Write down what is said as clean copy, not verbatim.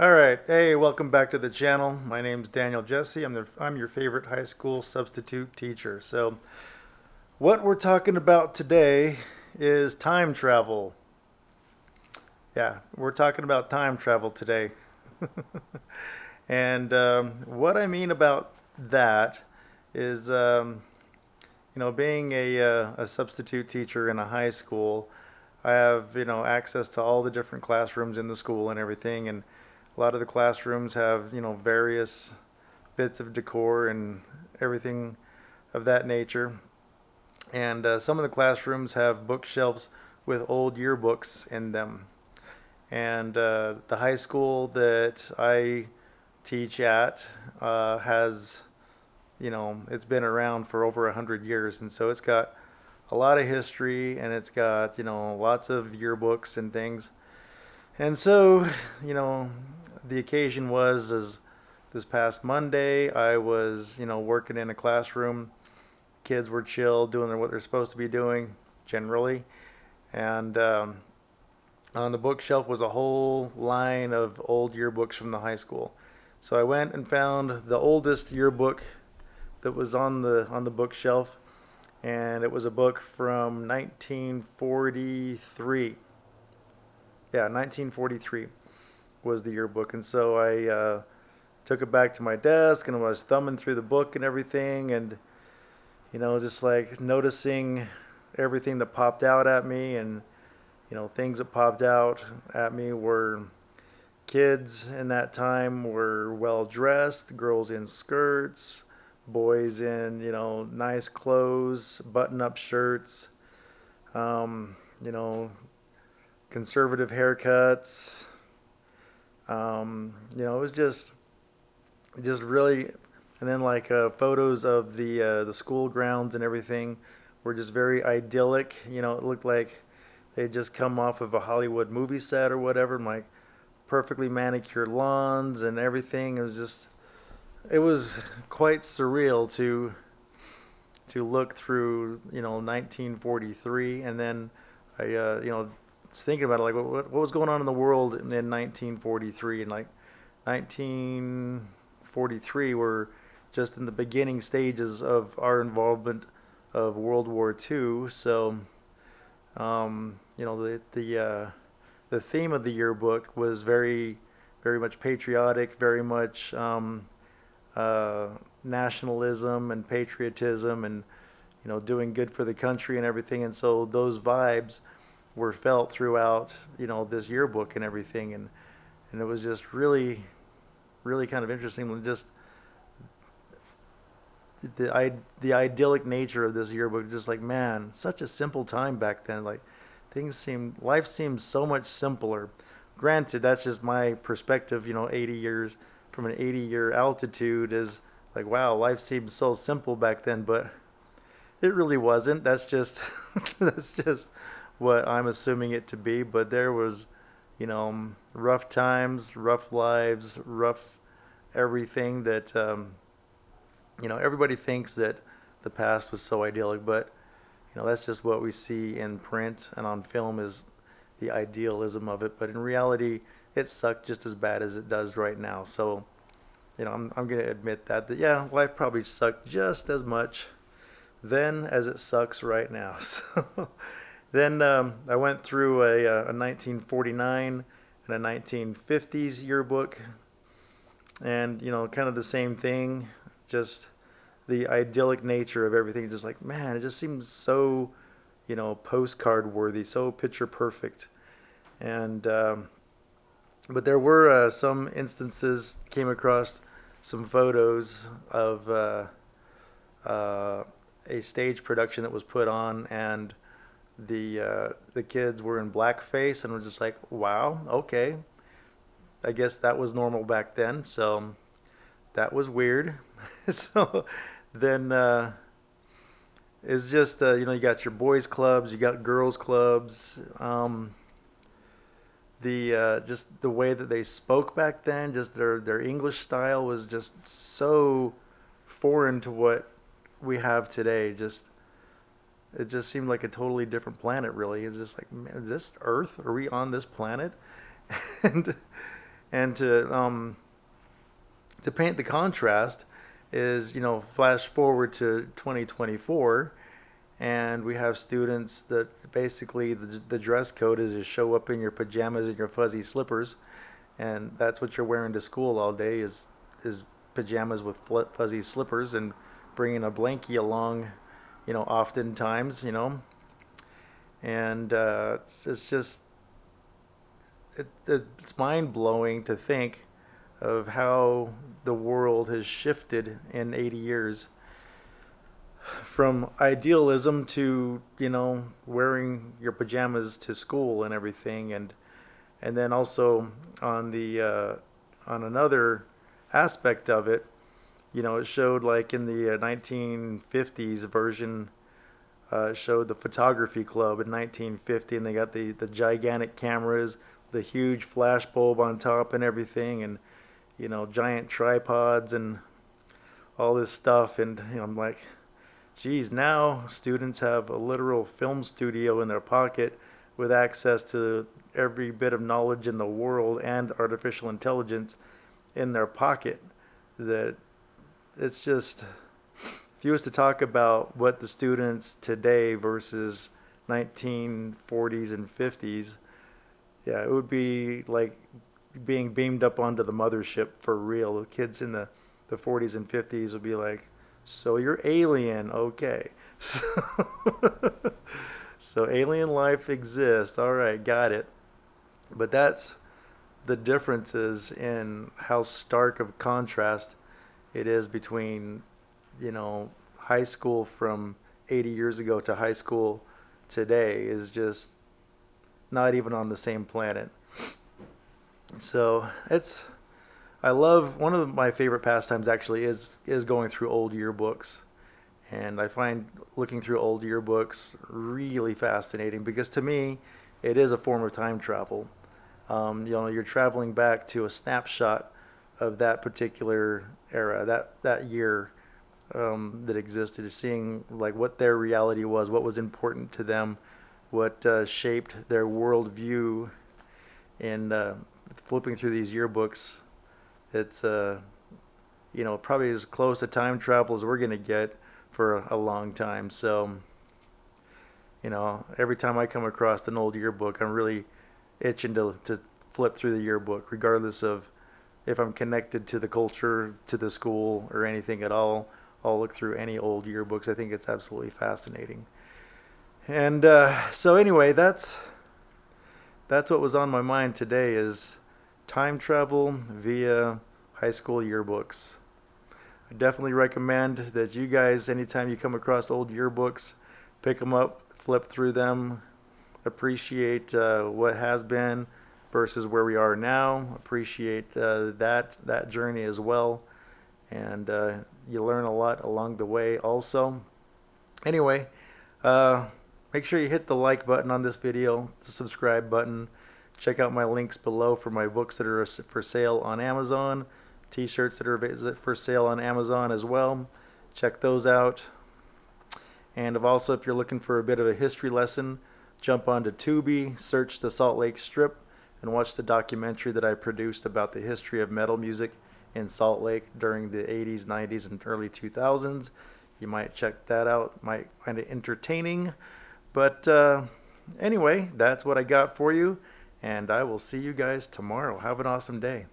All right. Hey, welcome back to the channel. My name's Daniel Jesse. I'm your favorite high school substitute teacher. So, what we're talking about today is time travel. Yeah, we're talking about time travel today. And what I mean about that is, being a substitute teacher in a high school, I have, access to all the different classrooms in the school and everything. And a lot of the classrooms have, various bits of decor and everything of that nature. And some of the classrooms have bookshelves with old yearbooks in them. And the high school that I teach at has, it's been around for over 100 years, and so it's got a lot of history, and it's got lots of yearbooks and things. And so, you know, the occasion was is this past Monday I was working in a classroom. Kids were chill, doing what they're supposed to be doing generally, and on the bookshelf was a whole line of old yearbooks from the high school. So I went and found the oldest yearbook that was on the bookshelf, and it was a book from 1943. Yeah, 1943 was the yearbook, and so I took it back to my desk and I was thumbing through the book and everything, and just like noticing everything that popped out at me, and things that popped out at me were kids in that time were well dressed, girls in skirts, boys in nice clothes, button up shirts, um, you know conservative haircuts. It was just really, and then like photos of the school grounds and everything were just very idyllic. It looked like they'd just come off of a Hollywood movie set or whatever, and like perfectly manicured lawns and everything. It was quite surreal to look through 1943, and then I was thinking about it, like what was going on in the world in 1943, and like 1943 were just in the beginning stages of our involvement of World War II. So the theme of the yearbook was very very much patriotic, very much uh, nationalism and patriotism, and doing good for the country and everything. And so those vibes were felt throughout this yearbook and everything, and it was just really really kind of interesting when just the idyllic nature of this yearbook. Just like, man, such a simple time back then. Like, life seems so much simpler. Granted, that's just my perspective. 80 years from an 80-year altitude is like, wow, life seems so simple back then, but it really wasn't. That's just that's just what I'm assuming it to be. But there was, rough times, rough lives, rough everything that everybody thinks that the past was so idyllic, but that's just what we see in print and on film is the idealism of it. But in reality, it sucked just as bad as it does right now. So I'm gonna admit that yeah, life probably sucked just as much then as it sucks right now. So then I went through a 1949 and a 1950s yearbook, and kind of the same thing, just the idyllic nature of everything. Just like, man, it just seems so postcard worthy, so picture perfect. And but there were some instances, came across some photos of a stage production that was put on, and the kids were in blackface, and was just like, wow, okay, I guess that was normal back then. So that was weird. So then it's just you got your boys clubs, you got girls clubs. The just the way that they spoke back then, just their English style was just so foreign to what we have today. It just seemed like a totally different planet. Really, it's just like, man, is this Earth? Are we on this planet? And And to paint the contrast is, flash forward to 2024, and we have students that basically the dress code is to show up in your pajamas and your fuzzy slippers, and that's what you're wearing to school all day is pajamas with fuzzy slippers, and bringing a blankie along, oftentimes, and it's just it's mind blowing to think of how the world has shifted in 80 years from idealism to wearing your pajamas to school and everything, and then also on the on another aspect of it, it showed like in the 1950s version, showed the photography club in 1950, and they got the gigantic cameras, the huge flash bulb on top and everything, and giant tripods and all this stuff. And I'm like, geez, now students have a literal film studio in their pocket with access to every bit of knowledge in the world and artificial intelligence in their pocket. That it's just, if you was to talk about what the students today versus 1940s and 50s, yeah, it would be like being beamed up onto the mothership for real. The kids in the 40s and 50s would be like, so you're alien, okay. So alien life exists, all right, got it. But that's the differences in how stark of a contrast it is between, high school from 80 years ago to high school today is just not even on the same planet. So I love, one of my favorite pastimes actually is going through old yearbooks. And I find looking through old yearbooks really fascinating because to me, it is a form of time travel. You're traveling back to a snapshot of that particular era, that year that existed, seeing like what their reality was, what was important to them, what shaped their worldview. And flipping through these yearbooks, it's probably as close to time travel as we're gonna get for a long time. So every time I come across an old yearbook, I'm really itching to flip through the yearbook, regardless of if I'm connected to the culture, to the school, or anything at all. I'll look through any old yearbooks. I think it's absolutely fascinating. And so anyway, that's what was on my mind today, is time travel via high school yearbooks. I definitely recommend that you guys, anytime you come across old yearbooks, pick them up, flip through them, appreciate what has been versus where we are now, appreciate that journey as well, and you learn a lot along the way also. Anyway, make sure you hit the like button on this video, the subscribe button. Check out my links below for my books that are for sale on Amazon, t-shirts that are for sale on Amazon as well. Check those out. And also, if you're looking for a bit of a history lesson, jump onto Tubi, search the Salt Lake Strip, and watch the documentary that I produced about the history of metal music in Salt Lake during the 80s, 90s, and early 2000s. You might check that out, might find it entertaining. But anyway, that's what I got for you, and I will see you guys tomorrow. Have an awesome day.